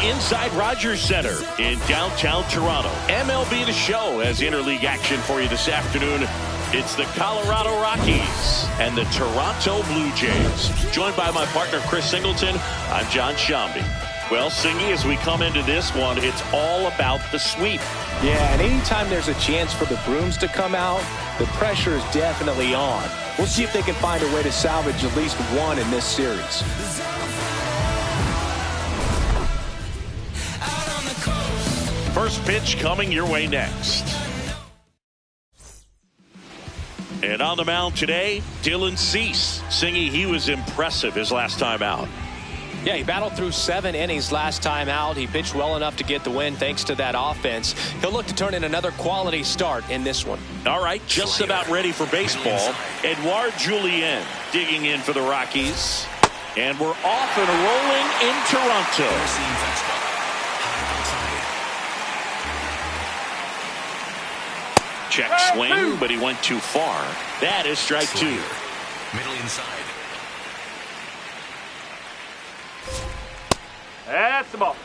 inside Rogers Center in downtown Toronto. MLB The Show has interleague action for you this afternoon. It's the Colorado Rockies and the Toronto Blue Jays. Joined by my partner, Chris Singleton, I'm John Shambi. Well, Singy, as we come into this one, it's all about the sweep. Yeah, and anytime there's a chance for the brooms to come out, the pressure is definitely on. We'll see if they can find a way to salvage at least one in this series. First pitch coming your way next. And on the mound today, Dylan Cease. Singy, he was impressive his last time out. Yeah, he battled through 7 innings last time out. He pitched well enough to get the win thanks to that offense. He'll look to turn in another quality start in this one. All right, just about ready for baseball. Edouard Julien digging in for the Rockies. And we're off and rolling in Toronto. Check swing, but he went too far. That is strike 2. Middle inside. That's the ball.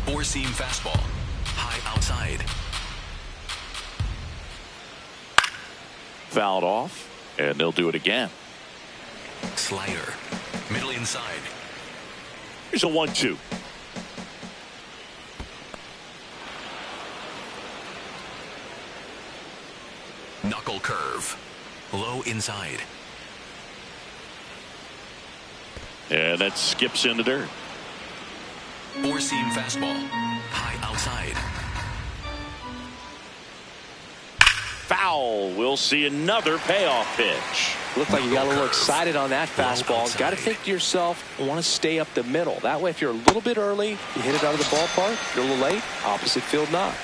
Four-seam fastball. High outside. Fouled off, and they'll do it again. Slider. Middle inside. Here's a 1-2. Knuckle curve. Low inside. And that skips in the dirt. Four-seam fastball. High outside. Foul. We'll see another payoff pitch. Looked like you got a little excited on that fastball. Got to think to yourself, I want to stay up the middle. That way, if you're a little bit early, you hit it out of the ballpark. If you're a little late, opposite field not.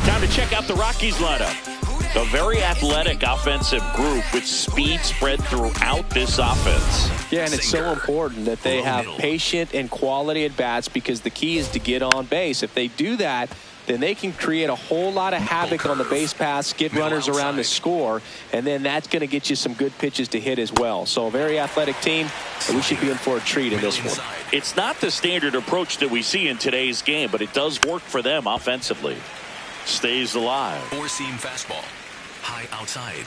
Time to check out the Rockies lineup. A very athletic offensive group with speed spread throughout this offense. Yeah, and it's so important that they have patient and quality at bats because the key is to get on base. If they do that, then they can create a whole lot of havoc on the base paths, get runners around to score, and then that's going to get you some good pitches to hit as well. So a very athletic team, and we should be in for a treat in this one. It's not the standard approach that we see in today's game, but it does work for them offensively. Stays alive. Four-seam fastball. High outside.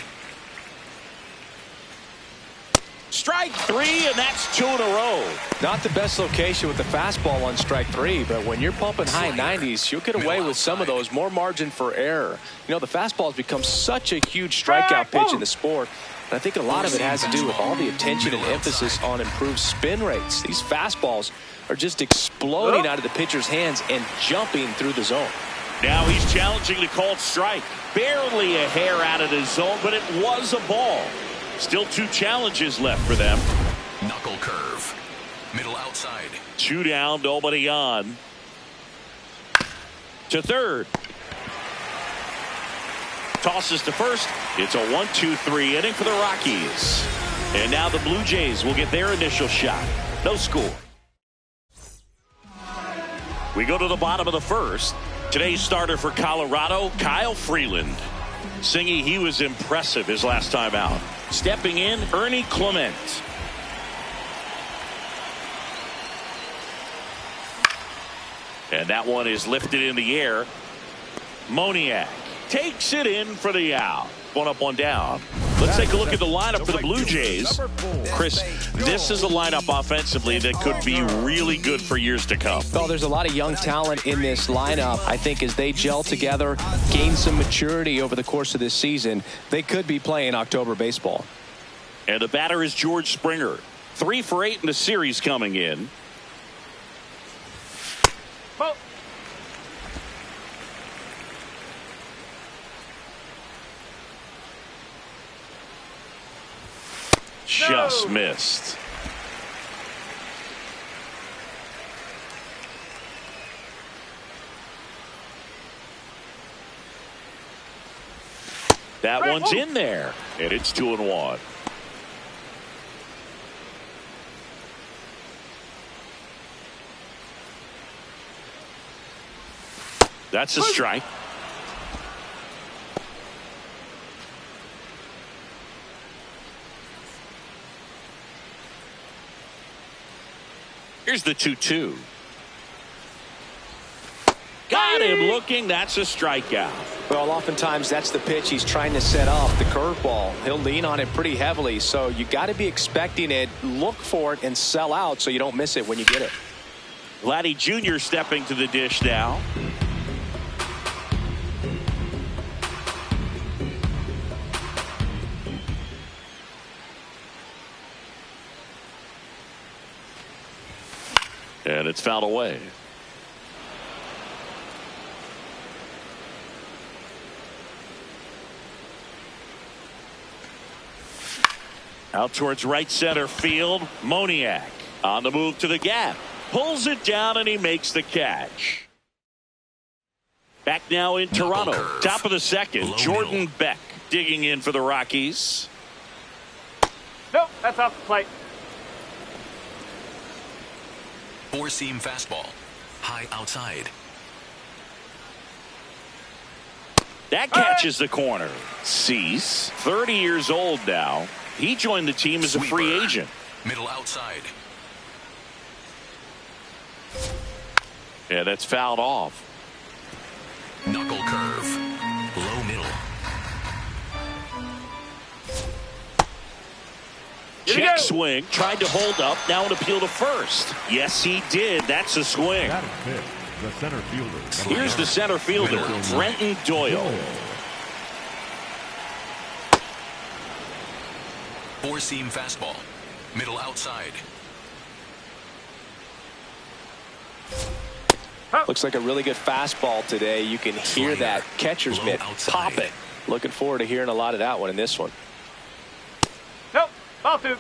Strike 3, and that's 2 in a row. Not the best location with the fastball on strike 3, but when you're pumping high 90s, you'll get away with some of those. More margin for error. You know, the fastball has become such a huge strikeout pitch in the sport. And I think a lot of it has to do with all the attention and emphasis on improved spin rates. These fastballs are just exploding out of the pitcher's hands and jumping through the zone. Now he's challenging the called strike. Barely a hair out of the zone, but it was a ball. Still 2 challenges left for them. Knuckle curve. Middle outside. 2 down, nobody on. To third. Tosses to first. It's a 1-2-3 inning for the Rockies. And now the Blue Jays will get their initial shot. No score. We go to the bottom of the first. Today's starter for Colorado, Kyle Freeland. Singy, he was impressive his last time out. Stepping in, Ernie Clement. And that one is lifted in the air. Moniak takes it in for the out. 1 up, 1 down. Let's take a look at the lineup for the Blue Jays. Chris, this is a lineup offensively that could be really good for years to come. Well, there's a lot of young talent in this lineup. I think as they gel together, gain some maturity over the course of this season, they could be playing October baseball. And the batter is George Springer. 3 for 8 in the series coming in. Just missed. That one's in there, and it's 2-1. That's a strike. Here's the 2-2. Got him looking. That's a strikeout. Well, oftentimes that's the pitch he's trying to set up, the curveball. He'll lean on it pretty heavily, so you got to be expecting it, look for it, and sell out so you don't miss it when you get it. Vladdy Jr. stepping to the dish now. And it's fouled away. Out towards right center field. Moniak on the move to the gap. Pulls it down and he makes the catch. Back now in Toronto. Top of the second. Jordan Beck digging in for the Rockies. Nope, that's off the plate. Four-seam fastball. High outside. That catches the corner. Cease, 30 years old now. He joined the team as a free agent. Middle outside. Yeah, that's fouled off. Knuckle curve. Low middle. Check swing. Tried to hold up. Now an appeal to first. Yes, he did. That's a swing. The center fielder. Here's the center fielder, Brenton Doyle. Four-seam fastball. Middle outside. Looks like a really good fastball today. You can hear that catcher's mitt popping. Looking forward to hearing a lot of that one in this one. Nope, ball two.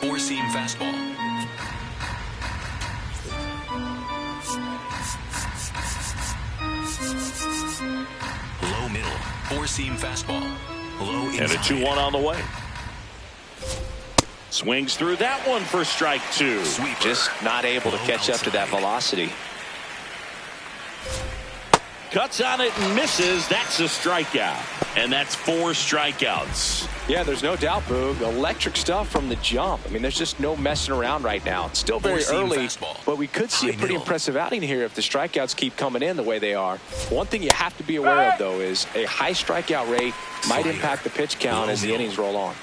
Four-seam fastball. Low middle. Four-seam fastball. Low inside. And a 2-1 on the way. Swings through that one for strike two. Sweeper. Just not able to catch up to that velocity. Cuts on it and misses. That's a strikeout. And that's 4 strikeouts. Yeah, there's no doubt, Boog. Electric stuff from the jump. I mean, there's just no messing around right now. It's still very early, but we could see a pretty impressive outing here if the strikeouts keep coming in the way they are. One thing you have to be aware of, though, is a high strikeout rate might impact the pitch count as the innings roll on.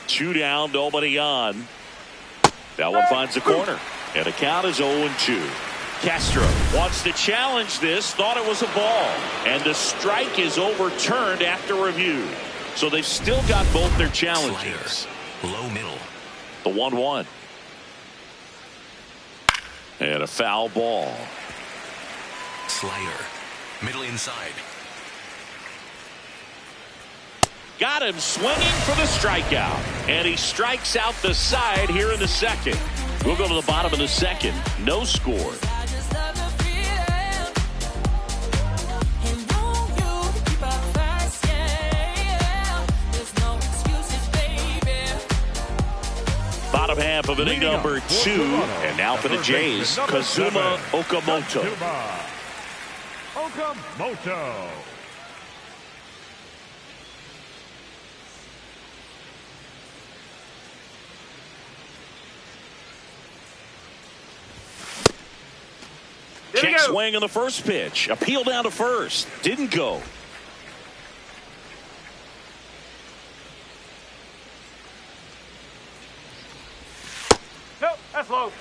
2 down, nobody on. That one finds the corner. And the count is 0-2. Castro wants to challenge this, thought it was a ball. And the strike is overturned after review. So they've still got both their challenges. Low middle. The 1-1. And a foul ball. Slider. Middle inside. Got him swinging for the strikeout. And he strikes out the side here in the second. We'll go to the bottom of the second. No score. Bottom half of inning number 2. And now for the Jays, Kazuma Okamoto. Okamoto. Check swing on the first pitch. Appeal down to first. Didn't go. Nope, that's low.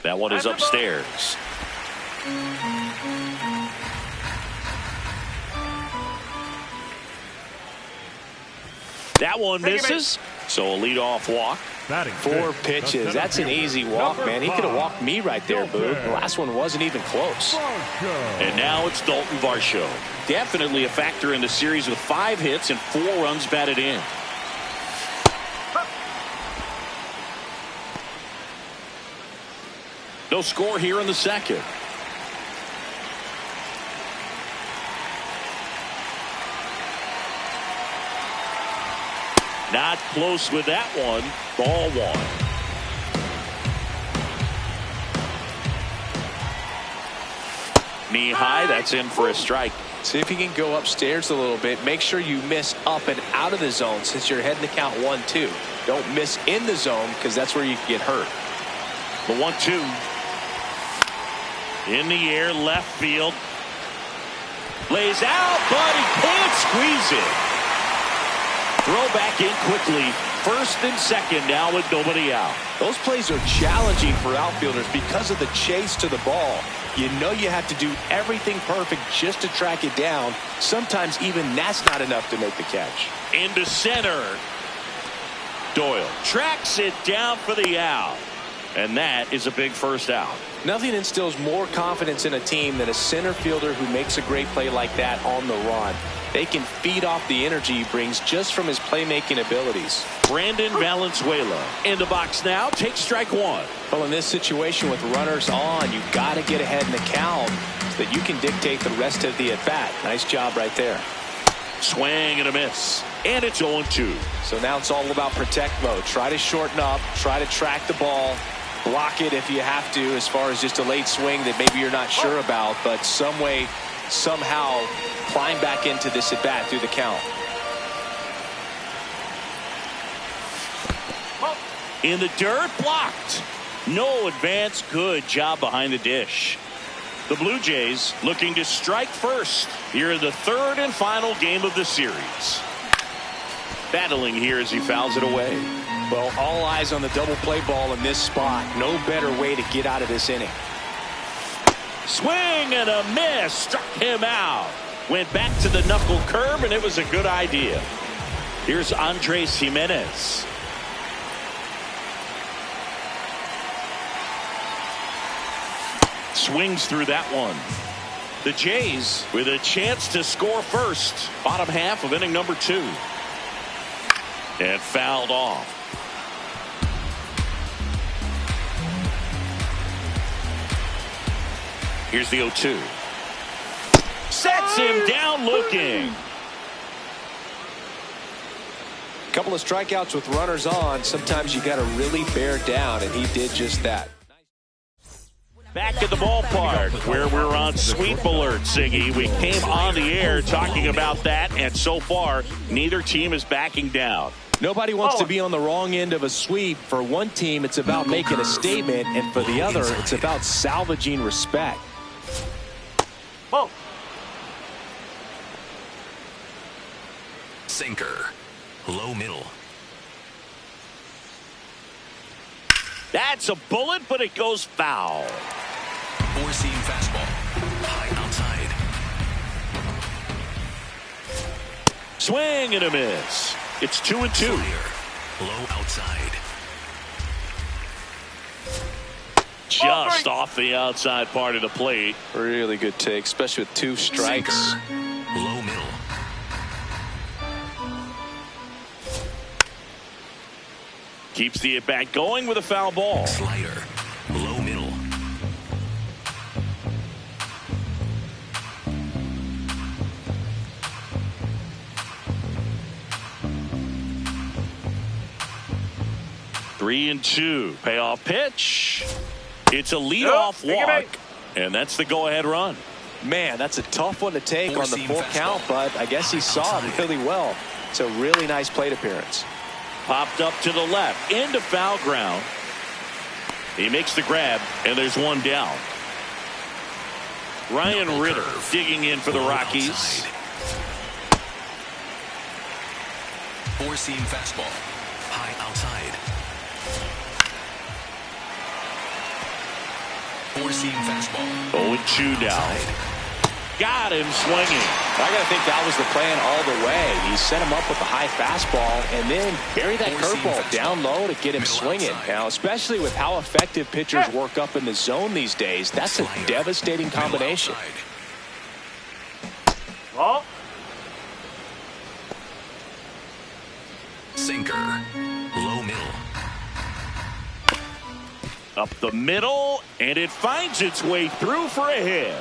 That one is upstairs. That one misses. So a leadoff walk. 4 pitches. That's an easy walk, man. He could have walked me right there, Boog. The last one wasn't even close. And now it's Dalton Varsho. Definitely a factor in the series with 5 hits and 4 runs batted in. No score here in the second. Not close with that one. Ball 1. Knee high. That's in for a strike. See if you can go upstairs a little bit. Make sure you miss up and out of the zone since you're heading to count 1-2. Don't miss in the zone because that's where you can get hurt. The 1-2. In the air, left field. Lays out, but he can't squeeze it. Throw back in quickly. First and second now with nobody out. Those plays are challenging for outfielders because of the chase to the ball. You know you have to do everything perfect just to track it down. Sometimes even that's not enough to make the catch. Into center. Doyle tracks it down for the out. And that is a big first out. Nothing instills more confidence in a team than a center fielder who makes a great play like that on the run. They can feed off the energy he brings just from his playmaking abilities. Brandon Valenzuela in the box now. Takes strike one. Well, in this situation with runners on, you got to get ahead in the count so that you can dictate the rest of the at-bat. Nice job right there. Swing and a miss. And it's 0-2. So now it's all about protect mode. Try to shorten up. Try to track the ball. Block it if you have to, as far as just a late swing that maybe you're not sure about, but some way, somehow climb back into this at bat through the count. In the dirt, blocked. No advance. Good job behind the dish. The Blue Jays looking to strike first here in the third and final game of the series. Battling here as he fouls it away. Well, all eyes on the double play ball in this spot. No better way to get out of this inning. Swing and a miss. Struck him out. Went back to the knuckle curve, and it was a good idea. Here's Andres Jimenez. Swings through that one. The Jays with a chance to score first. Bottom half of inning number 2. And fouled off. Here's the 0-2. Sets him down looking. A couple of strikeouts with runners on. Sometimes you got to really bear down, and he did just that. Back at the ballpark where we're on sweep alert, Siggy. We came on the air talking about that, and so far, neither team is backing down. Nobody wants to be on the wrong end of a sweep. For one team, it's about making a statement, and for the other, it's about salvaging respect. Whoa. Sinker. Low middle. That's a bullet, but it goes foul. Four-seam fastball. High outside. Swing and a miss. It's 2-2. Slider. Low outside. Just off the outside part of the plate. Really good take, especially with 2 strikes. Sinker. Low middle. Keeps the at-bat going with a foul ball. Slider. Low middle. Three and 2. Payoff pitch. It's a leadoff walk. And that's the go-ahead run. Man, that's a tough one to take on the Four-seam full fastball. count, but I guess he saw it really well. It's a really nice plate appearance. Popped up to the left. Into foul ground. He makes the grab, and there's one down. Ryan Double Ritter curve. digging in for the Low Rockies. outside. Four-seam fastball. High outside. Four-seam fastball. 0-2 now. Got him swinging. I got to think that was the plan all the way. He set him up with a high fastball and then bury that Four-seam curveball fastball. down low to get him Middle swinging. outside. Now, especially with how effective pitchers work up in the zone these days, that's a Slider. devastating Middle combination. outside. Ball. Sinker. Low middle. Up the middle, and it finds its way through for a hit.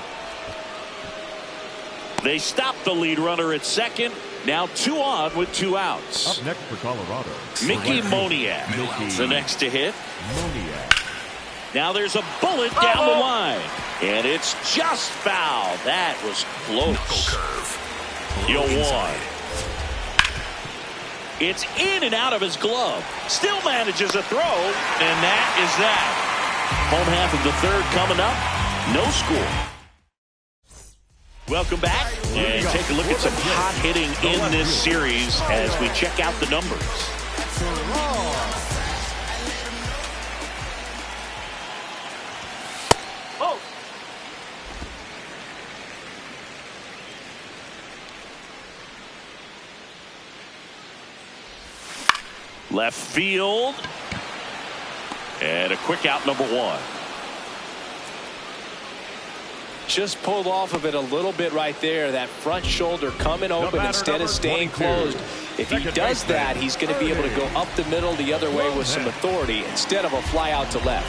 They stop the lead runner at second. Now 2 on with 2 outs. Up next for Colorado. Mickey Right field, Moniak, Middle the outside. next to hit. Moniak. Now there's a bullet down the line. And it's just foul. That was close. Knuckle curve. You'll Low want. inside. It's in and out of his glove. Still manages a throw. And that is that. Home half of the third coming up. No score. Welcome back. And take a look at some hot hitting in this series as we check out the numbers. Oh. Left field. And a quick out, number one. Just pulled off of it a little bit right there. That front shoulder coming open instead of staying closed. If he does that, he's going to be able to go up the middle the other way with some authority instead of a fly out to left.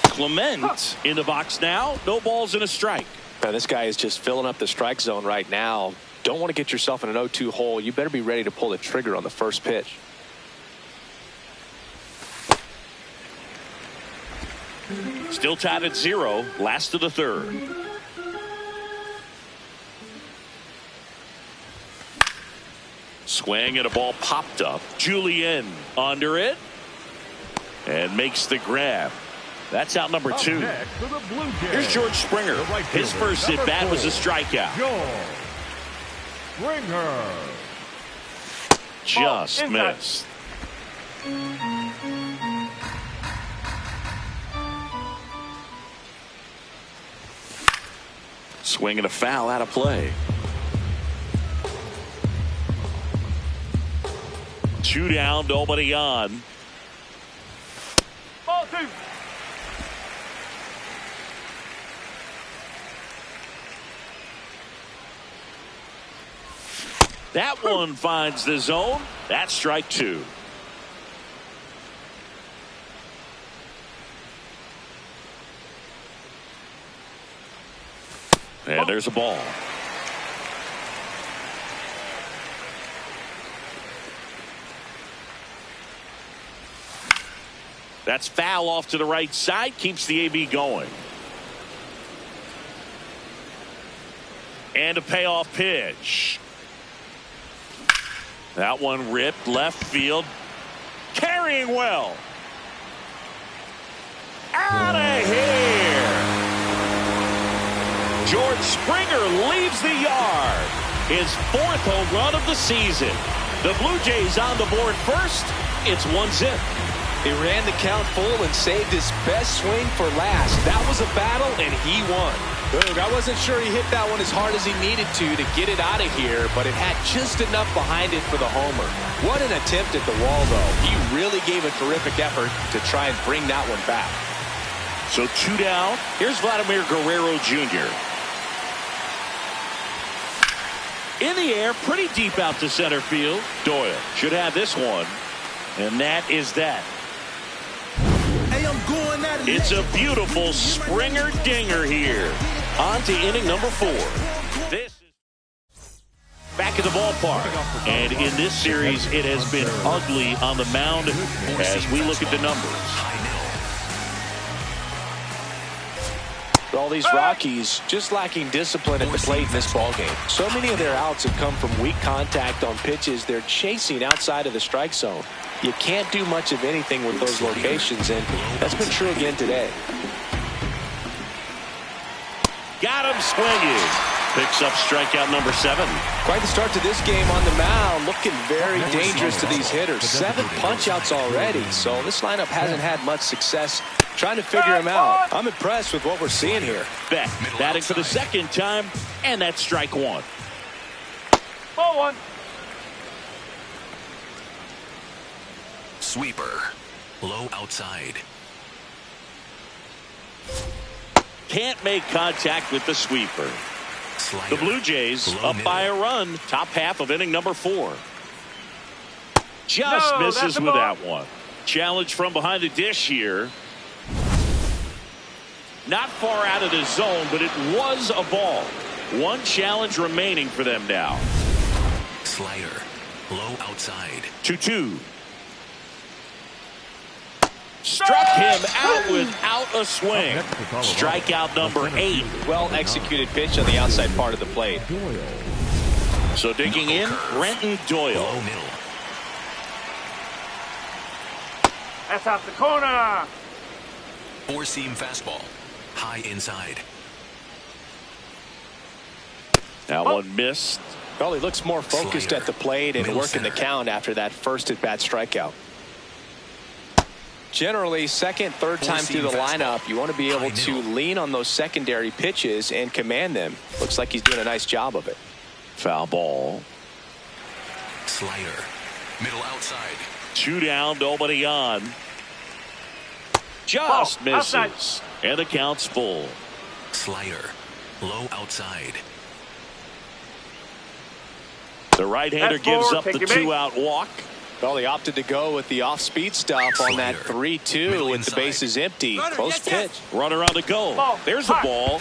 Clement in the box now. No balls and a strike. Now, this guy is just filling up the strike zone right now. Don't want to get yourself in an 0-2 hole. You better be ready to pull the trigger on the first pitch. Still tied at 0. Last of the third. Swing and a ball popped up. Julien under it. And makes the grab. That's out number 2. Here's George Springer. His first at bat was a strikeout. Springer. Just missed. Swing and a foul out of play. 2 down, nobody on. Ball 2. That one finds the zone. That's strike 2. And there's a ball. That's foul off to the right side. Keeps the AB going. And a payoff pitch. That one ripped left field. Carrying well. Out of here. George Springer leaves the yard. His 4th home run of the season. The Blue Jays on the board first. It's 1-0. He ran the count full and saved his best swing for last. That was a battle, and he won. Boog, I wasn't sure he hit that one as hard as he needed to get it out of here, but it had just enough behind it for the homer. What an attempt at the wall, though. He really gave a terrific effort to try and bring that one back. So 2 down. Here's Vladimir Guerrero Jr. In the air, pretty deep out to center field. Doyle should have this one, and that is that. It's a beautiful Springer dinger here. On to inning number 4. This is back at the ballpark. And in this series, it has been ugly on the mound as we look at the numbers. All these Rockies just lacking discipline at the plate in this ballgame. So many of their outs have come from weak contact on pitches they're chasing outside of the strike zone. You can't do much of anything with those locations, and that's been true again today. Got him swinging. Picks up strikeout number 7. Quite the start to this game on the mound. Looking very dangerous to these hitters. 7 punch-outs already, so this lineup hasn't had much success trying to figure him out. I'm impressed with what we're seeing here. Beck batting for the 2nd time, and that's strike 1. Ball 1. Sweeper. Low outside. Can't make contact with the sweeper. Slider. The Blue Jays Low up middle. by a run. Top half of inning number 4. Just No, misses that's a with ball. that one. Challenge from behind the dish here. Not far out of the zone, but it was a ball. One challenge remaining for them now. Slider. Low outside. 2-2. Struck him out without a swing. Strikeout number 8. Well executed pitch on the outside part of the plate. So digging in, Brenton Doyle. Low middle. That's out the corner. Four-seam fastball. High inside. That one missed. Well, he looks more focused Slider. at the plate and Middle working the center. count after that first at-bat strikeout. Generally, second, third time through the Four-seam lineup, you want to be able High to middle. lean on those secondary pitches and command them. Looks like he's doing a nice job of it. Foul ball. Slider. Middle outside. 2 down, nobody on. Just Ball, outside. misses. And the count's full. Slider. Low outside. The right-hander That's gives four, up the take your base. 2-out walk. Well, he opted to go with the off-speed stuff on that Slider. 3-2 Middle with the inside. bases empty. Close pitch. Runner on the go. Ball. There's the Hot. ball.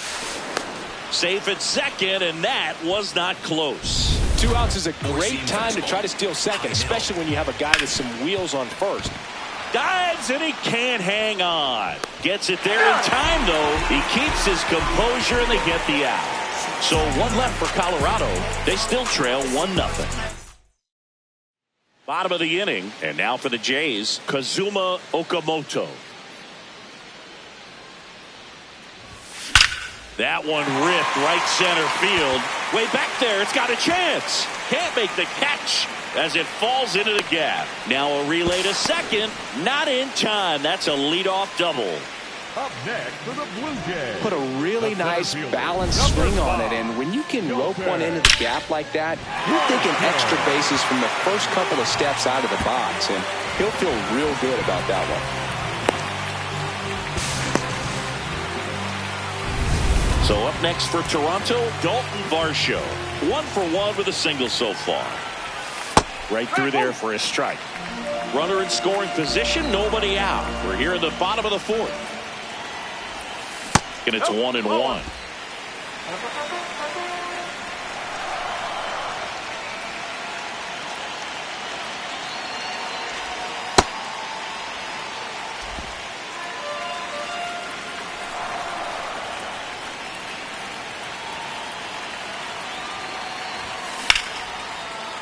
Safe at second, and that was not close. 2 outs is a great Four-seam time to fastball. try to steal second, especially when you have a guy with some wheels on first. Dives, and he can't hang on. Gets it there in time, though. He keeps his composure, and they get the out. So 1 left for Colorado. They still trail 1-0. Bottom of the inning, and now for the Jays, Kazuma Okamoto. That one ripped right center field. Way back there, it's got a chance. Can't make the catch as it falls into the gap. Now a relay to second. Not in time. That's a leadoff double. Up next for the Blue Jays. Put a really The nice center fielder, balanced number swing on it, 5. and when you can rope one into the gap like that, you're thinking extra bases from the first couple of steps out of the box, and he'll feel real good about that one. So up next for Toronto, Dalton Varsho. 1 for 1 with a single so far. Right through there for a strike. Runner in scoring position, nobody out. We're here in the bottom of the 4th. And it's 1-1.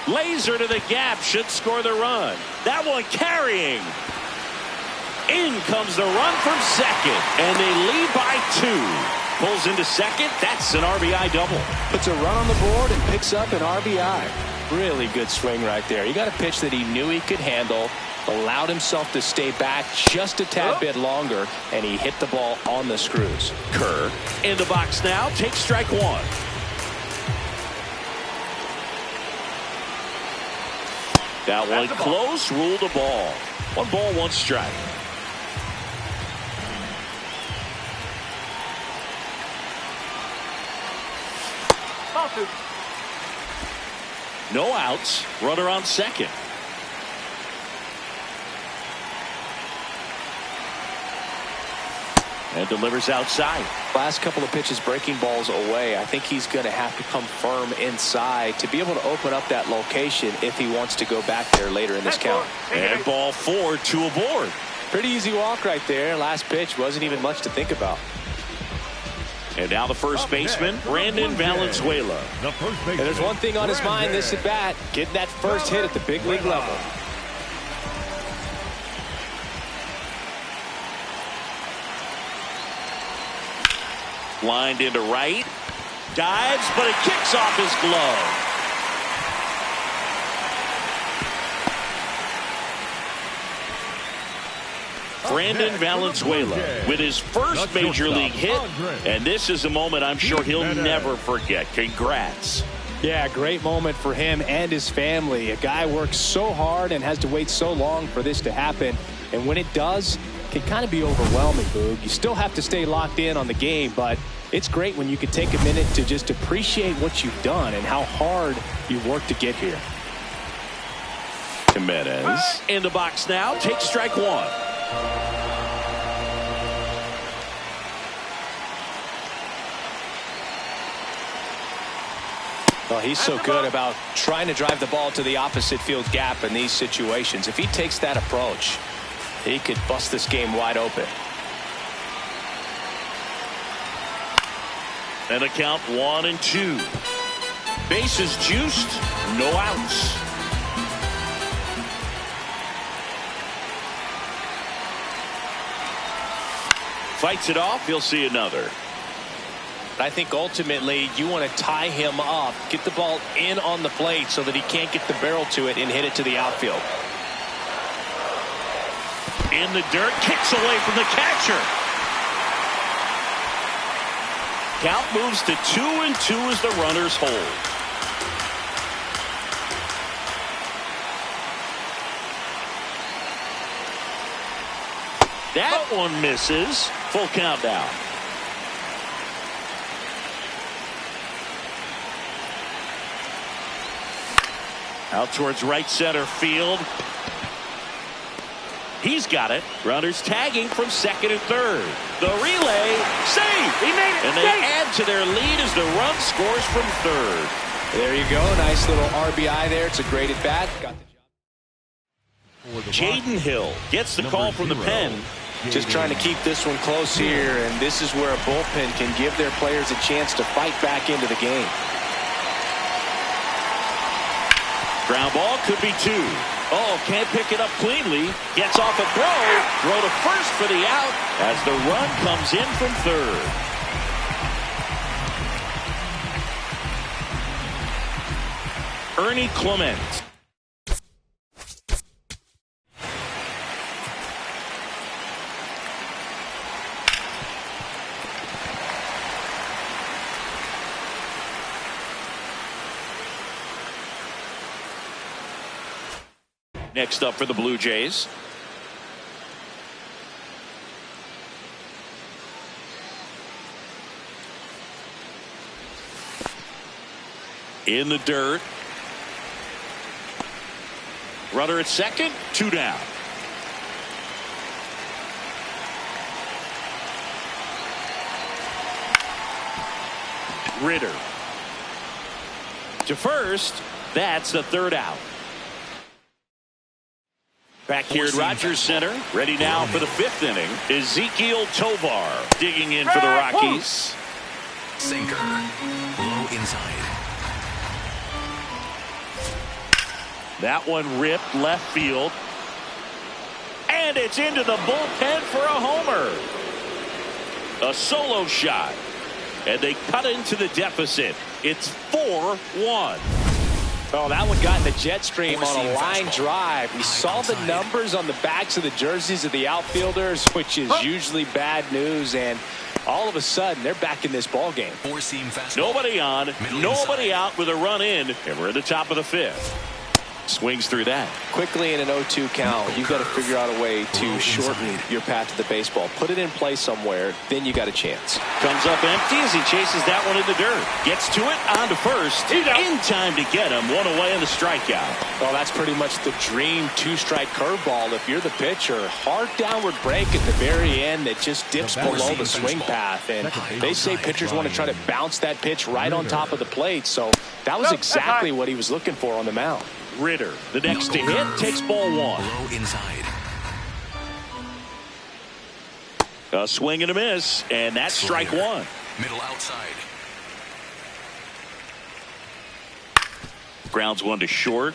Laser to the gap, should score the run. That one carrying. In comes the run from second, and they lead by 2. Pulls into second. That's an RBI double. Puts a run on the board and picks up an RBI. Really good swing right there. He got a pitch that he knew he could handle, allowed himself to stay back just a tad bit longer, and he hit the ball on the screws. Kerr in the box now. Takes strike 1. That one close, ruled a ball. 1 ball, 1 strike. Ball 2. No outs. Runner on second. And delivers outside. Last couple of pitches breaking balls away. I think he's going to have to come firm inside to be able to open up that location if he wants to go back there later in this count. And ball 4, 2 aboard. Pretty easy walk right there. Last pitch wasn't even much to think about. And now the first baseman, Brandon Valenzuela. The first And there's one thing on his mind this at bat, getting that first hit at the big league level. Lined into right. Dives, but it kicks off his glove. Brandon Valenzuela with his first major league hit. And this is a moment I'm sure he'll never forget. Congrats. Yeah, great moment for him and his family. A guy works so hard and has to wait so long for this to happen. And when it does, it can kind of be overwhelming, Boog. You still have to stay locked in on the game, but it's great when you can take a minute to just appreciate what you've done and how hard you've worked to get here. Jimenez in the box now. Takes strike 1. Well, he's so good about trying to drive the ball to the opposite field gap in these situations. If he takes that approach, he could bust this game wide open. And a count 1-2. Bases juiced, no outs. Fights it off, he'll see another. I think ultimately you want to tie him up, get the ball in on the plate so that he can't get the barrel to it and hit it to the outfield. In the dirt, kicks away from the catcher. Count moves to 2-2 as the runners hold. That one misses. Full count now. Out towards right center field. He's got it. Runners tagging from second and third. The relay, save! He made it! And they add to their lead as the run scores from third. There you go. Nice little RBI there. It's a great at bat. Got the job. Jaden Hill gets the call from the pen. Just trying to keep this one close here, and this is where a bullpen can give their players a chance to fight back into the game. Ground ball could be two. Oh, can't pick it up cleanly. Gets off a throw. Throw to first for the out as the run comes in from third. Ernie Clement. Next up for the Blue Jays. In the dirt. Runner at second, 2 down. Ritter. To first, that's the third out. Back here at Rogers Center, ready now for the 5th inning. Ezekiel Tovar digging in for the Rockies. Sinker. Low inside. That one ripped left field. And it's into the bullpen for a homer. A solo shot. And they cut into the deficit. It's 4-1. Oh, that one got in the jet stream on a line drive. We saw the numbers on the backs of the jerseys of the outfielders, which is usually bad news, and all of a sudden they're back in this ball game. Nobody on, nobody out with a run in, and we're at the top of the 5th. Swings through that. Quickly in an 0-2 count, you've got to figure out a way to shorten your path to the baseball. Put it in play somewhere, then you got a chance. Comes up empty as he chases that one in the dirt. Gets to it, on to first. In time to get him. One away on the strikeout. Well, that's pretty much the dream 2-strike curveball. If you're the pitcher, hard downward break at the very end that just dips below the swing path. And they say pitchers want to try to bounce that pitch right on top of the plate. So that was exactly what he was looking for on the mound. Ritter, the next to hit, takes ball 1. Low inside. A swing and a miss, and that's strike 1. Middle outside. Grounds one to short.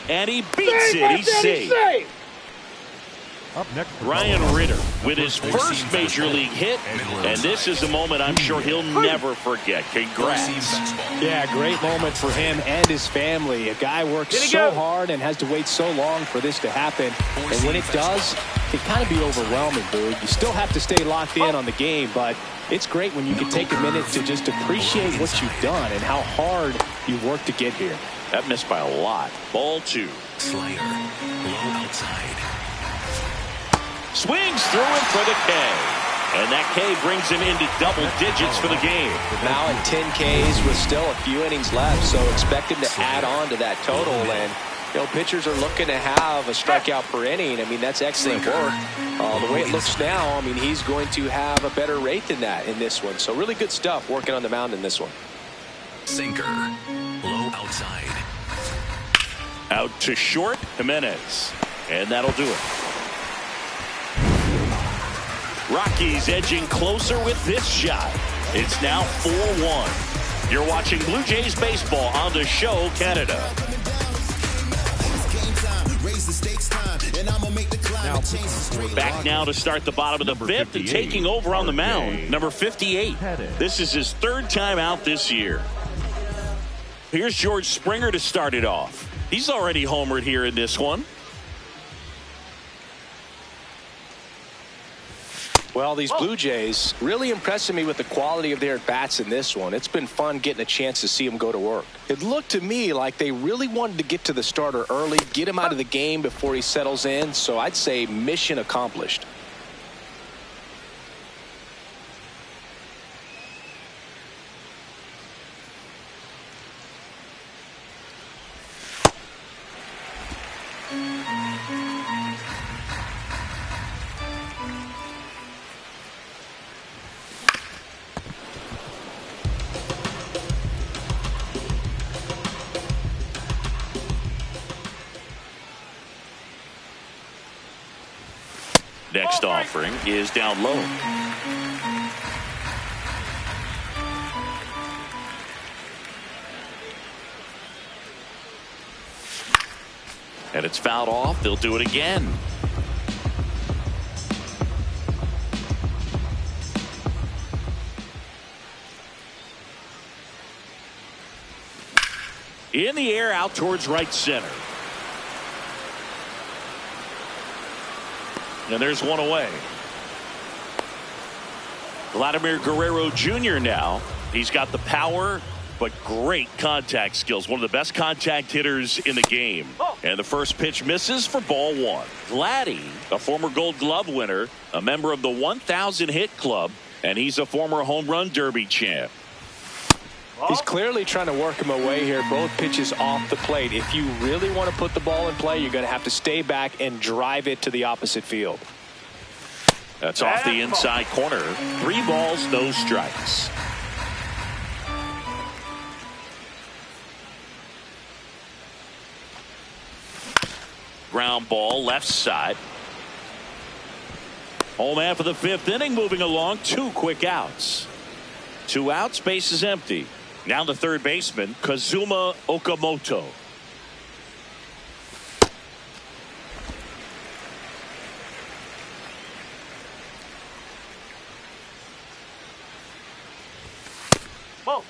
And he beats it. He's safe. Up next, Ryan Ritter with his first major league hit, and this is a moment I'm sure he'll never forget. Congrats. Yeah, great moment for him and his family. A guy works so hard and has to wait so long for this to happen. And when it does, it can kind of be overwhelming, dude. You still have to stay locked in on the game, but it's great when you can take a minute to just appreciate what you've done and how hard you worked to get here. That missed by a lot. Ball 2. Slider. Low outside. Swings through him for the K. And that K brings him into double digits for the game. Now at 10 Ks with still a few innings left, so expect him to add on to that total. And, you know, pitchers are looking to have a strikeout per inning. I mean, that's excellent work. The way it looks now, I mean, he's going to have a better rate than that in this one. So really good stuff working on the mound in this one. Sinker. Low outside. Out to short, Jimenez. And that'll do it. Rockies edging closer with this shot. It's now 4-1. You're watching Blue Jays baseball on the show, Canada. Back now to start the bottom of the fifth and taking over on the mound, number 58. This is his third time out this year. Here's George Springer to start it off. He's already homered here in this one. Well, these Blue Jays really impressing me with the quality of their at-bats in this one. It's been fun getting a chance to see them go to work. It looked to me like they really wanted to get to the starter early, get him out of the game before he settles in. So I'd say mission accomplished. Next offering is down low. And it's fouled off. They'll do it again. In the air, out towards right center. And there's one away. Vladimir Guerrero Jr. now. He's got the power, but great contact skills. One of the best contact hitters in the game. And the first pitch misses for ball one. Vladdy, a former Gold Glove winner, a member of the 1,000 hit club, and he's a former home run derby champ. He's clearly trying to work him away here. Both pitches off the plate. If you really want to put the ball in play, you're going to have to stay back and drive it to the opposite field. That's off the inside corner. 3 balls, no strikes. Ground ball, left side. Home man for the 5th inning, moving along. 2 quick outs. 2 outs, base is empty. Now the third baseman, Kazuma Okamoto. Whoa.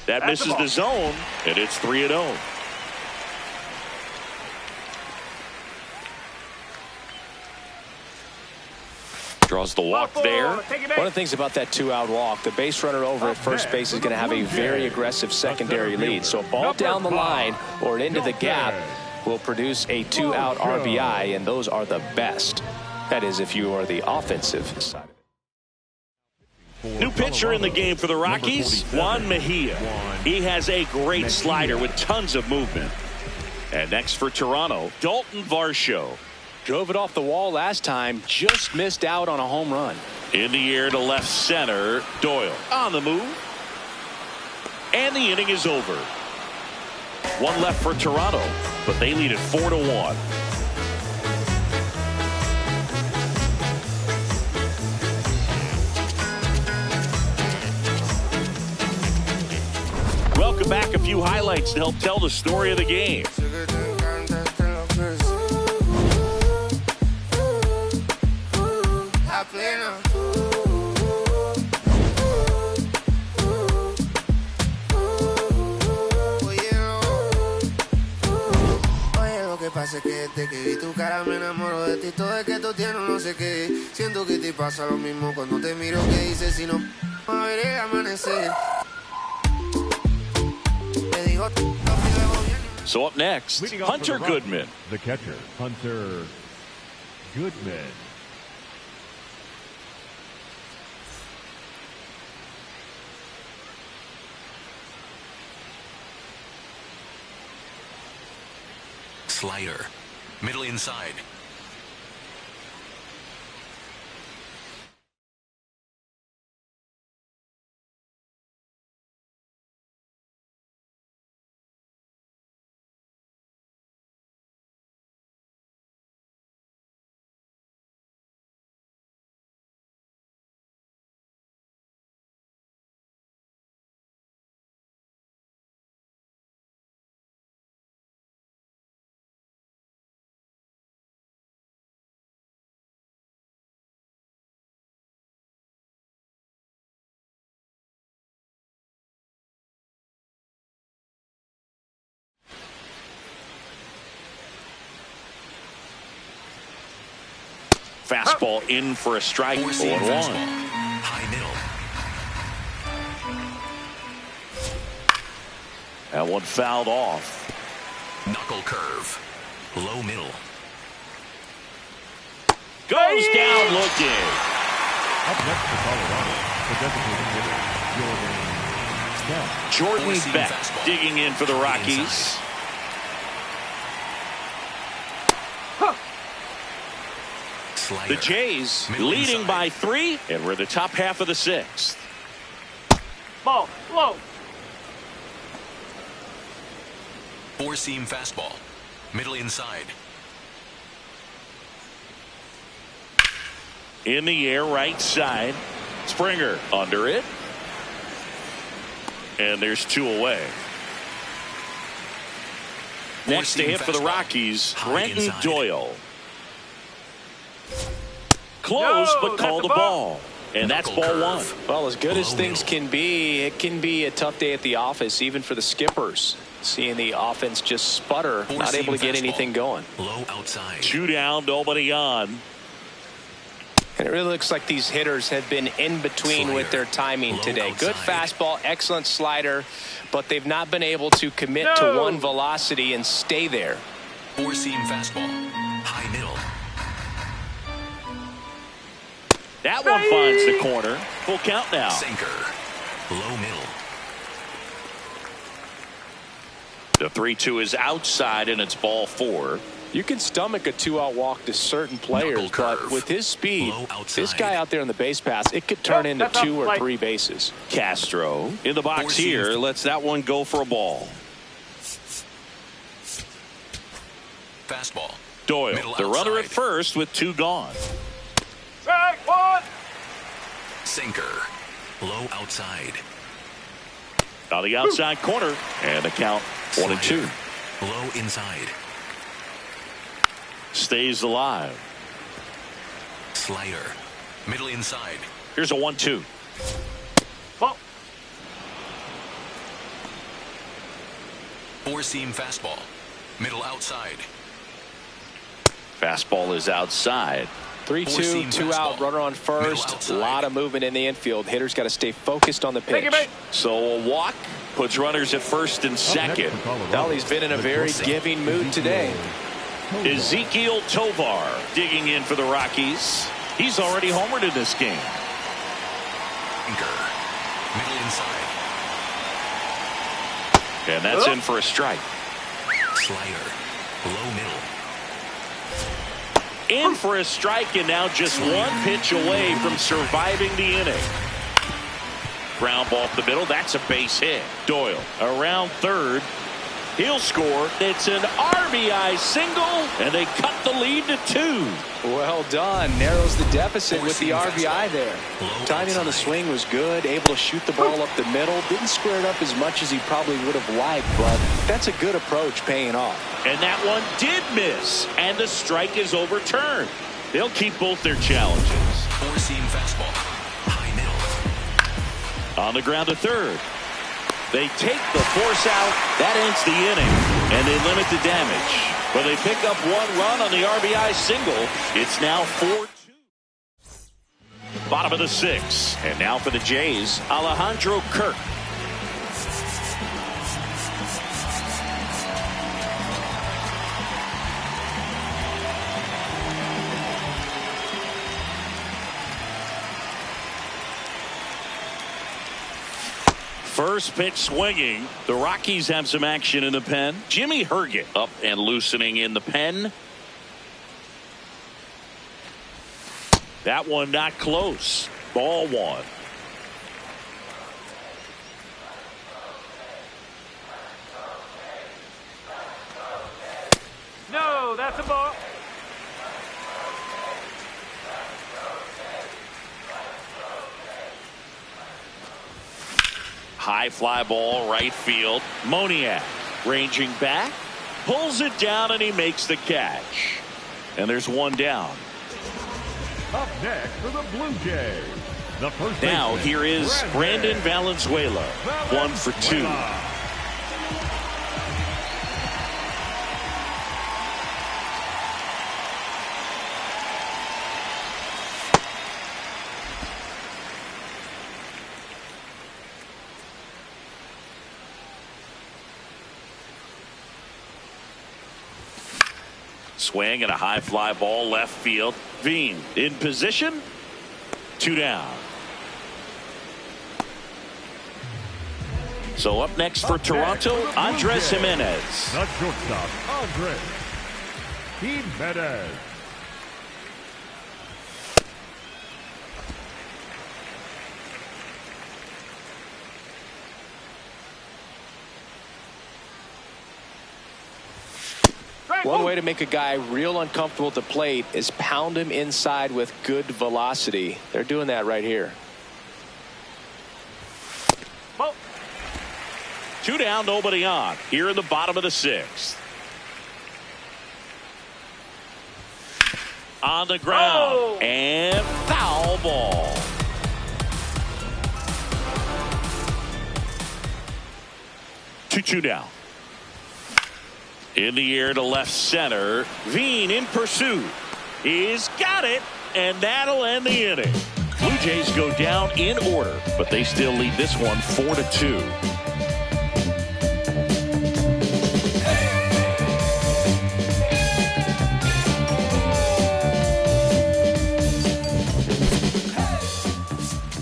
That misses the zone, and it's 3-0. Draws the walk there. One of the things about that 2-out walk, the base runner over at first base is going to have a very aggressive secondary lead. So a ball down the line or into the gap will produce a 2-out RBI, and those are the best. That is, if you are the offensive side. New pitcher in the game for the Rockies, Juan Mejia. He has a great slider with tons of movement. And next for Toronto, Dalton Varsho. Drove it off the wall last time, just missed out on a home run. In the air to left center, Doyle on the move. And the inning is over. 1 left for Toronto, but they lead it 4-1. Welcome back. A few highlights to help tell the story of the game. Pasa que desde que vi tu cara me enamoro de ti. Todo es que tú tienes no sé qué. Siento que te pasa lo mismo cuando te miro. Que dices si no a ver el amanecer. Te digo so up next, Hunter Goodman. The catcher, Hunter Goodman. Slider. Middle inside. Fastball in for a strike. 4-seam 0-1. fastball. High middle. That one fouled off. Knuckle curve. Low middle. Goes down looking. Up next for Colorado, the designated hitter, Jordan Jordan Four-seam Beck fastball. digging in for the High Rockies. inside. Slider. The Jays Middle leading inside. by 3, and we're the top half of the 6th. Ball. Low. 4-seam fastball. Middle inside. In the air, right side. Springer under it. And there's 2 away. Next to Four-seam hit for the fastball. Rockies, High Brenton inside. Doyle. Close, No, but call that's the a ball. And that's Knuckle ball 1. curve. Well, as good as Low things middle. can be, it can be a tough day at the office, even for the skippers. Seeing the offense just sputter, not Four-seam able to get fastball. anything going. Low outside. 2 down, nobody on. And it really looks like these hitters have been in between with their timing Low today. Good outside. fastball, excellent slider, but they've not been able to commit to No. one velocity and stay there. 4-seam fastball. High middle. That one finds the corner. Full count now. Sinker. Low middle. The 3-2 is outside, and it's ball 4. You can stomach a 2-out walk to certain players, Knuckle but curve. with his speed, Low outside. this guy out there on the base pass, it could turn Yep, into that's up, 2 or like- 3 bases. Castro in the box Four-seam. here. Lets that one go for a ball. Fastball. Doyle, Middle the runner at outside. first with 2 gone. Strike 1. Sinker. Low outside. On the outside corner, and the count 1-2. Slider. Low inside. Stays alive. Slider. Middle inside. Here's a 1-2. Ball. 4-seam fastball. Middle outside. Fastball is outside. 3-2, Four-seam 2-out, fastball. runner on Middle first. A outside. lot of movement in the infield. Hitters got to stay focused on the Take pitch. it, mate. So a walk puts runners at first and second. Dolly's been in a very giving mood today. Ezekiel Tovar digging in for the Rockies. He's already homered in this game. Sinker. Middle inside. And that's in for a strike. Slider. Low middle. In for a strike, and now just 1 pitch away from surviving the inning. Ground ball up the middle. That's a base hit. Doyle around third. He'll score. It's an RBI single, and they cut the lead to 2. Well done. Narrows the deficit with the Four-seam RBI fastball. there. Low Timing on the outside. swing was good. Able to shoot the ball up the middle. Didn't square it up as much as he probably would have liked, but that's a good approach paying off. And that one did miss, and the strike is overturned. They'll keep both their challenges. 4-seam fastball. High middle. On the ground to third. They take the force out. That ends the inning, and they limit the damage. But they pick up 1 run on the RBI single. It's now 4-2. Bottom of the 6th. And now for the Jays, Alejandro Kirk. First pitch swinging. The Rockies have some action in the pen. Jimmy Herget up and loosening in the pen. That one not close. Ball 1. No, that's a ball. High fly ball, right field. Moniak ranging back, pulls it down, and he makes the catch. And there's 1 down. Up next for the Blue Jays, the first Now baseman, here is Brandon Valenzuela. 1 for 2. Swing and a high fly ball left field. Veen in position. 2 down. So up next for Toronto, Andres Jimenez. The shortstop, Andres Jimenez. One way to make a guy real uncomfortable at the plate is pound him inside with good velocity. They're doing that right here. 2 down, nobody on. Here in the bottom of the 6th. On the ground. And foul ball. Two down. In the air to left center. Veen in pursuit. He's got it, and that'll end the inning. Blue Jays go down in order, but they still lead this one 4-2.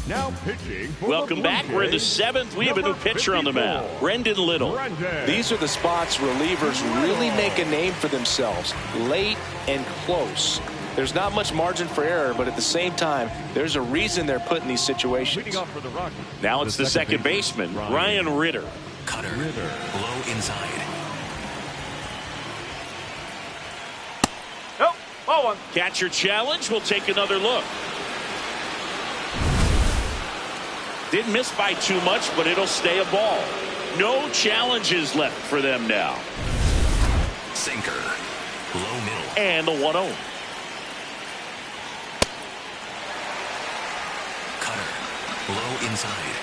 Now pitching for Welcome the back. Blue We're in the Jays, 7th. We have a new pitcher on the mound, Brendan Little. These are the spots relievers really make a name for themselves. Late and close. There's not much margin for error, but at the same time, there's a reason they're put in these situations. Leading off for the Rockies. Now it's the second baseman, Ryan Ritter. Cutter. Low inside. Nope. Ball one. Catcher challenge. We'll take another look. Didn't miss by too much, but it'll stay a ball. No challenges left for them now. Sinker. Low middle. And the 1-0. Cutter. Low inside.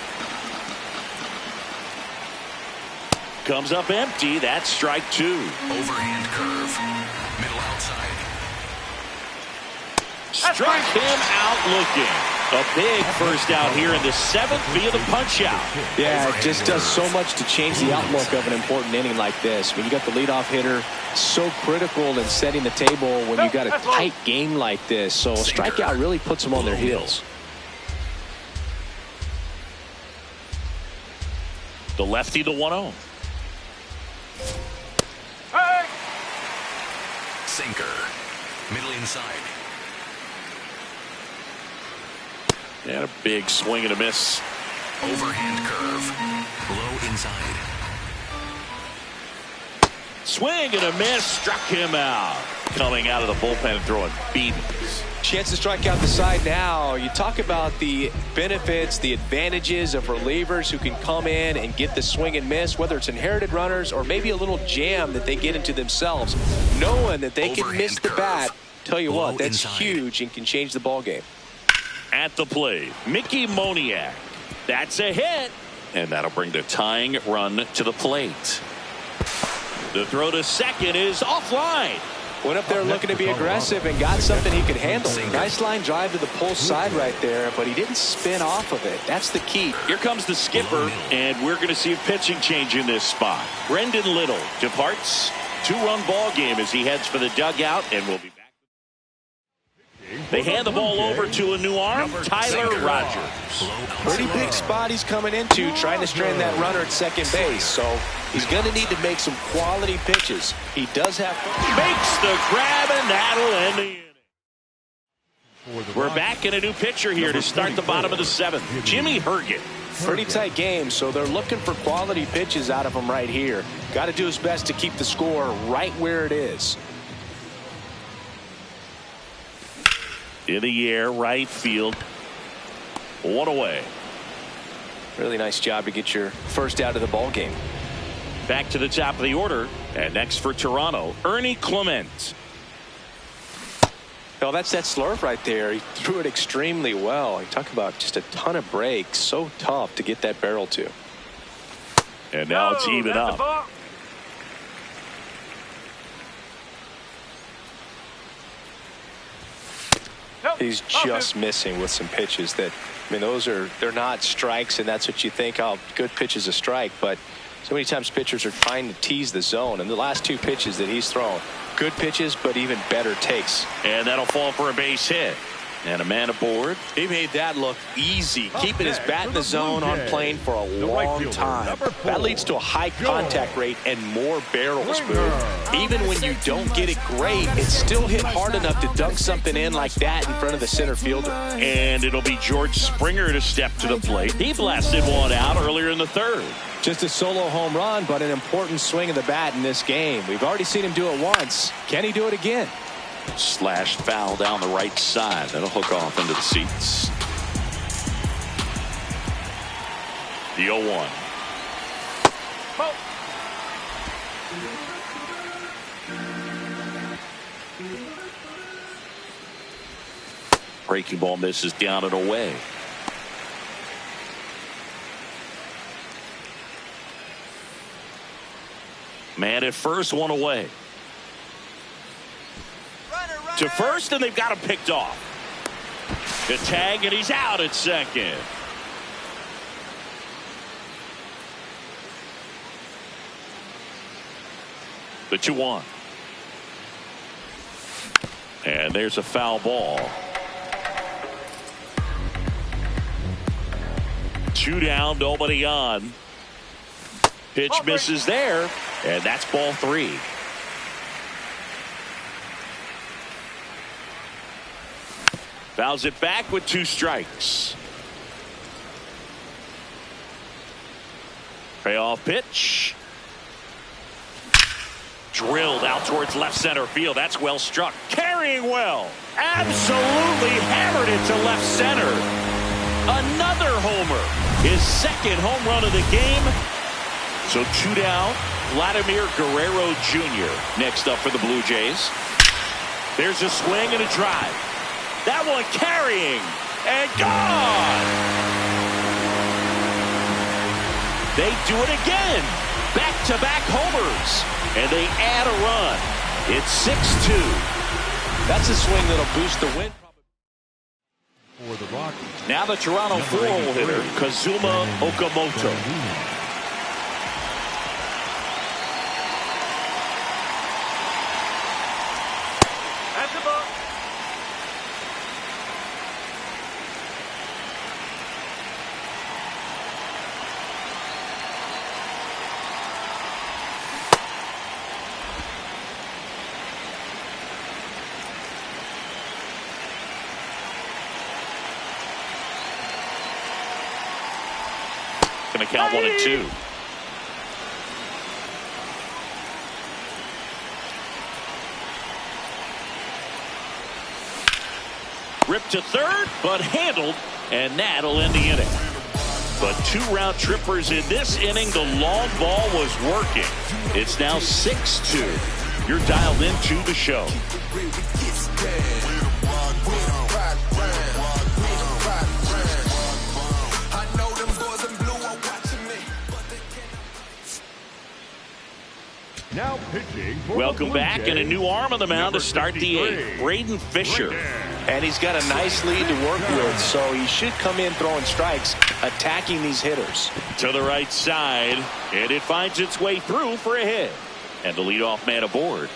Comes up empty. That's strike 2. Overhand curve. Middle outside. Struck him out looking. A big first out here in the 7th via the punch out. Yeah, it just does so much to change the outlook of an important inning like this. When you got the leadoff hitter, so critical in setting the table when you got a tight game like this. So a strikeout really puts them on their heels. The lefty, the 1-0. Hey! Sinker. Middle inside. And a big swing and a miss. Overhand curve. Low inside. Swing and a miss. Struck him out. Coming out of the bullpen and throwing beatings. Chance to strike out the side now. You talk about the benefits, the advantages of relievers who can come in and get the swing and miss, whether it's inherited runners or maybe a little jam that they get into themselves. Knowing that they can miss the bat, tell you what, that's huge and can change the ball game. At the plate, Mickey Moniak. That's a hit. And that'll bring the tying run to the plate. The throw to second is offline. Went up there looking to be aggressive and got something he could handle. Nice line drive to the pull side right there, but he didn't spin off of it. That's the key. Here comes the skipper, and we're going to see a pitching change in this spot. Brendan Little departs. 2-run ball game as he heads for the dugout, and we'll be back. They hand the ball over to a new arm, Tyler Rogers. Pretty big spot he's coming into, trying to strand that runner at second base. So he's going to need to make some quality pitches. He does have. Makes the grab, and that'll end the inning. We're back in a new pitcher here to start the bottom of the 7th. Jimmy Herget. Pretty tight game, so they're looking for quality pitches out of him right here. Got to do his best to keep the score right where it is. In the air, right field. 1 away. Really nice job to get your first out of the ball game. Back to the top of the order, and next for Toronto, Ernie Clement. Well, that's that slurve right there. He threw it extremely well. You talk about just a ton of breaks. So tough to get that barrel to. And now it's even up. He's just missing with some pitches that, I mean, they're not strikes, and that's what you think, oh, good pitch is a strike. But so many times pitchers are trying to tease the zone, and the last 2 pitches that he's thrown, good pitches, but even better takes. And that'll fall for a base hit. And a man aboard. He made that look easy, keeping his bat in the zone on plane for a the right long fielder, time. number 4, That leads to a high contact rate and more barrels, Boog. Even when you don't get it great, it's still hit hard enough to dunk something in like that in front of the center fielder. And it'll be George Springer to step to the plate. He blasted one out earlier in the third. Just a solo home run, but an important swing of the bat in this game. We've already seen him do it once. Can he do it again? Slashed foul down the right side. That'll hook off into the seats. The 0-1. Ball. Breaking ball misses down and away. Man at first, one away. To first, and they've got him picked off. The tag, and he's out at second. The 2-1. And there's a foul ball. 2 down, nobody on. Pitch misses there, and that's ball 3. Fouls it back with 2 strikes. Payoff pitch. Drilled out towards left center field. That's well struck. Carrying well. Absolutely hammered it to left center. Another homer. His second home run of the game. So 2 down. Vladimir Guerrero Jr. next up for the Blue Jays. There's a swing and a drive. That one carrying and gone. They do it again. Back-to-back homers. And they add a run. It's 6-2. That's a swing that'll boost the win. For the Rockies. Now the Toronto 4-hole hitter, Kazuma Okamoto. That's the ball. Going to count 1-2. Ripped to third, but handled, and that'll end the inning. But 2 round trippers in this inning. The long ball was working. It's now 6-2. You're dialed into the show. Now pitching for Welcome the Blue back, Jays, and a new arm on the mound to start the 8th. Braden Fisher. And he's got a nice lead to work with, so he should come in throwing strikes, attacking these hitters. To the right side, and it finds its way through for a hit. And the leadoff man aboard.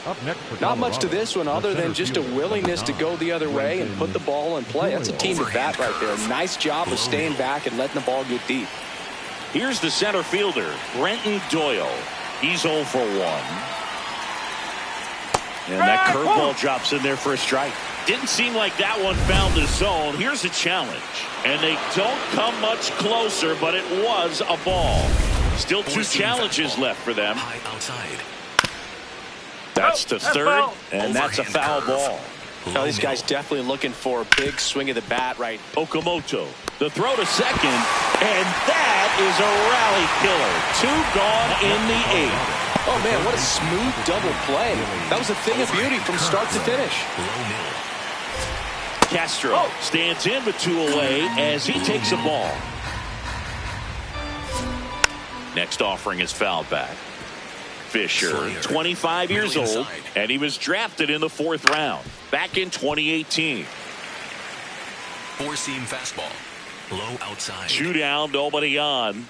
Up next for Not much to Colorado, this one the other than center just a fielder, willingness to go the other way and put the ball in play. That's a team at bat right there. Nice job of staying back and letting the ball get deep. Here's the center fielder, Brenton Doyle. He's 0 for 1. And that curveball drops in there for a strike. Didn't seem like that one found the zone. Here's a challenge. And they don't come much closer, but it was a ball. Still 2 challenges left for them. High outside. That's to third, and that's a foul ball. Now, these guys definitely looking for a big swing of the bat right. Okamoto, the throw to second, and that is a rally killer. 2 gone in the 8th. Oh, man, what a smooth double play. That was a thing of beauty from start to finish. Low middle. Castro stands in with 2 away as he takes a ball. Next offering is fouled back. Fisher, 25 years old, and he was drafted in the 4th round back in 2018. 4-seam fastball. Low outside. 2 down, nobody on.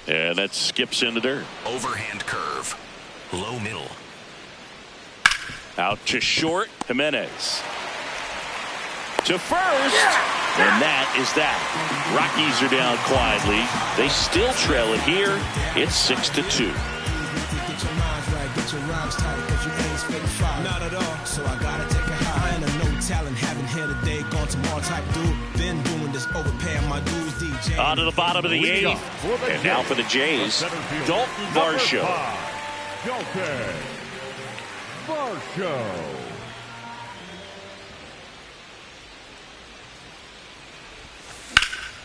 And that skips into dirt. Overhand curve. Low middle. Out to short, Jimenez. To first, and that is that. Rockies are down quietly. They still trail it here. It's 6-2. Not at all, so I gotta take a high. And a no talent, having here today, gone tomorrow type dude. Been doing this, overpaying my dues, DJ. On to the bottom of the eighth. And now for the Jays, Dalton Varsho. Dalton Varsho.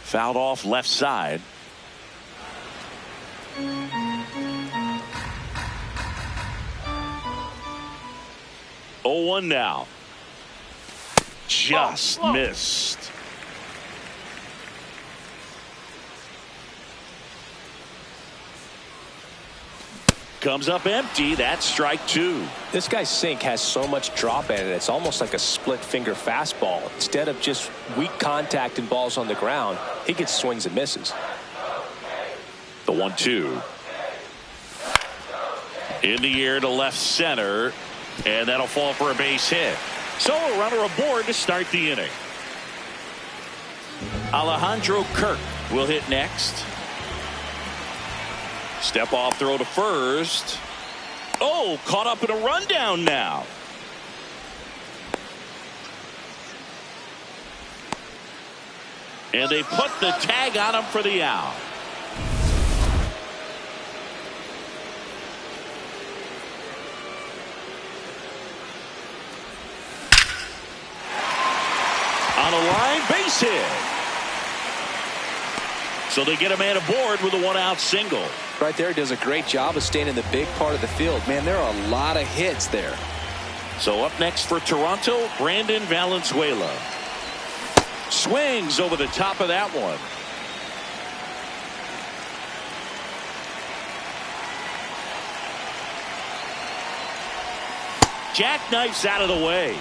Fouled off left side. Oh, 1 now. Just missed. Comes up empty. That's strike 2. This guy's sink has so much drop in it. It's almost like a split finger fastball. Instead of just weak contact and balls on the ground, he gets swings and misses. The 1-2. In the air to left center. And that'll fall for a base hit. So a runner aboard to start the inning. Alejandro Kirk will hit next. Step off throw to first. Oh, caught up in a rundown now. And they put the tag on him for the out. On a line base hit. So they get a man aboard with a 1-out single. Right there, does a great job of staying in the big part of the field. Man, there are a lot of hits there. So up next for Toronto, Brandon Valenzuela. Swings over the top of that one. Jackknifes out of the way.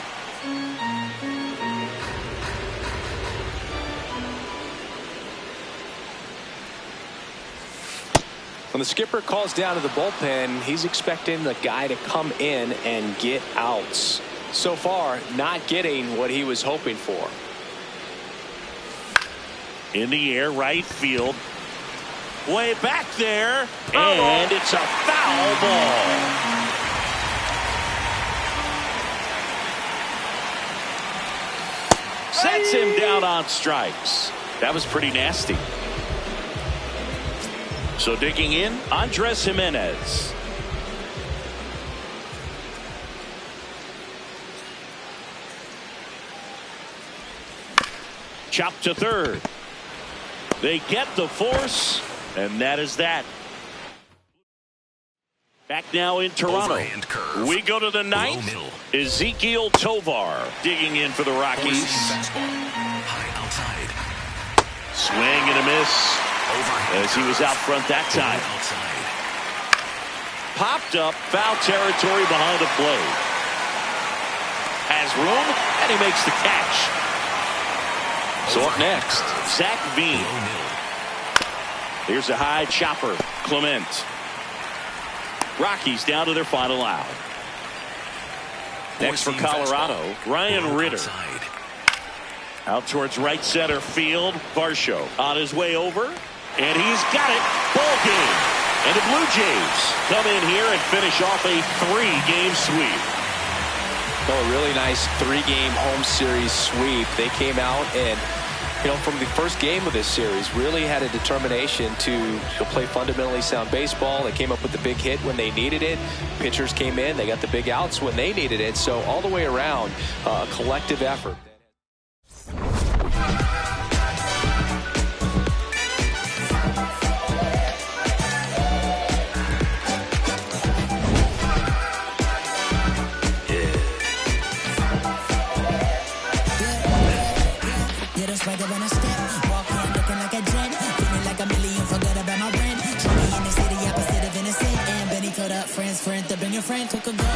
When the skipper calls down to the bullpen, he's expecting the guy to come in and get outs. So far, not getting what he was hoping for. In the air, right field. Way back there. And it's a foul ball. Sets him down on strikes. That was pretty nasty. So digging in, Andres Jimenez. Chop to third. They get the force, and that is that. Back now in Toronto. We go to the ninth. Ezekiel Tovar digging in for the Rockies. High outside. Swing and a miss. As he was out front that time. Popped up, foul territory behind the plate. Has room, and he makes the catch. So up next, Zach Veen. Here's a high chopper, Clement. Rockies down to their final out. Next for Colorado, Ryan Ritter. Out towards right center field, Varsho on his way over. And he's got it. Ball game. And the Blue Jays come in here and finish off a 3-game sweep. Oh, a really nice 3-game home series sweep. They came out and, from the first game of this series, really had a determination to play fundamentally sound baseball. They came up with the big hit when they needed it. Pitchers came in. They got the big outs when they needed it. So all the way around, a collective effort. Friend, to bring your friend, took a go.